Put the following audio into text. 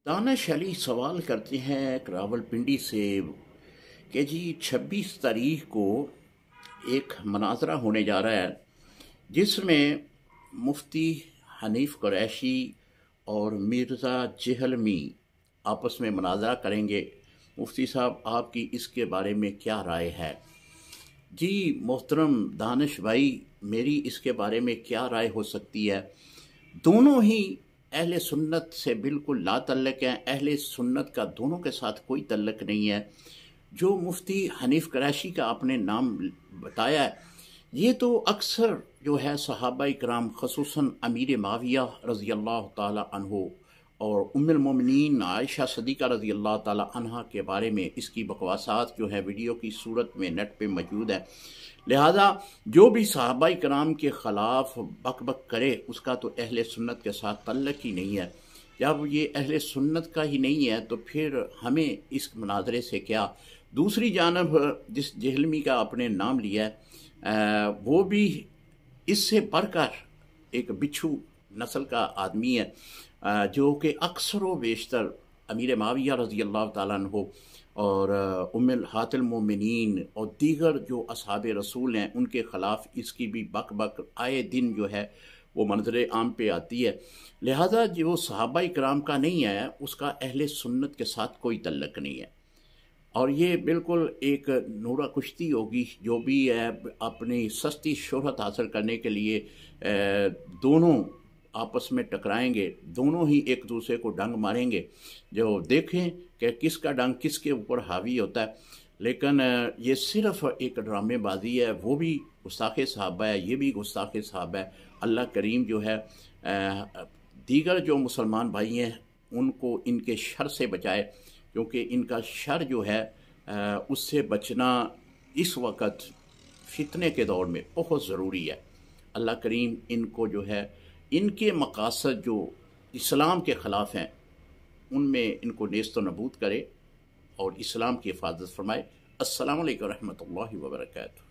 दानिश अली सवाल करते हैं रावलपिंडी से कि जी 26 तारीख को एक मनाजरा होने जा रहा है जिसमें मुफ्ती हनीफ कुरैशी और मिर्ज़ा जहलमी आपस में मनाजरा करेंगे। मुफ्ती साहब, आपकी इसके बारे में क्या राय है? जी मोहतरम दानिश भाई, मेरी इसके बारे में क्या राय हो सकती है? दोनों ही अहले सुन्नत से बिल्कुल ला तल्लक हैं। अहले सुन्नत का दोनों के साथ कोई तल्लक नहीं है। जो मुफ्ती हनीफ कुरैशी का आपने नाम बताया है, ये तो अक्सर जो है सहाबा इकराम खसूसन अमीर माविया रज़ी अल्लाह ताला अन्हो और उम्मुल मोमिनीन आयशा सदीक़ा रज़ी अल्लाह ताला अन्हा के बारे में इसकी बकवासात जो है वीडियो की सूरत में नेट पे मौजूद है। लिहाजा जो भी सहाबा इकराम के ख़िलाफ़ बक बक करे उसका तो अहले सुन्नत के साथ तल्लक ही नहीं है। जब ये अहले सुन्नत का ही नहीं है तो फिर हमें इस मुनाजरे से क्या। दूसरी जानब जिस जहलमी का आपने नाम लिया है वो भी इससे बढ़कर एक बिच्छू नस्ल का आदमी है जो कि अक्सर व बेशतर अमीर माविया रज़ी अल्लाह ताला अन्हु और उम्मुल हातिल मोमिनीन और दीगर जो असहाब रसूल हैं उनके ख़िलाफ़ इसकी भी बक बक आए दिन जो है वो मंजर आम पे आती है। लिहाजा जो सहाबा इकराम का नहीं है उसका अहले सुन्नत के साथ कोई तल्लक नहीं है और ये बिल्कुल एक नूरा कुश्ती होगी। जो भी है अपनी सस्ती शोहरत हासिल करने के लिए दोनों आपस में टकराएंगे, दोनों ही एक दूसरे को डंग मारेंगे। जो देखें कि किसका डंग किसके ऊपर हावी होता है। लेकिन ये सिर्फ एक ड्रामेबाजी है। वो भी गुस्ताखे सहाबा है, ये भी गुस्ताखे सहाबा है। अल्लाह करीम जो है दीगर जो मुसलमान भाई हैं उनको इनके शर से बचाए, क्योंकि इनका शर जो है उससे बचना इस वक्त फितने के दौर में बहुत ज़रूरी है। अल्लाह करीम इनको जो है इनके मकासद जो इस्लाम के ख़िलाफ़ हैं उनमें इनको नेस्त व नबूद करे और इस्लाम की हिफाजत फरमाए। अस्सलामु अलैकुम रहमतुल्लाहि व बरकातुहू।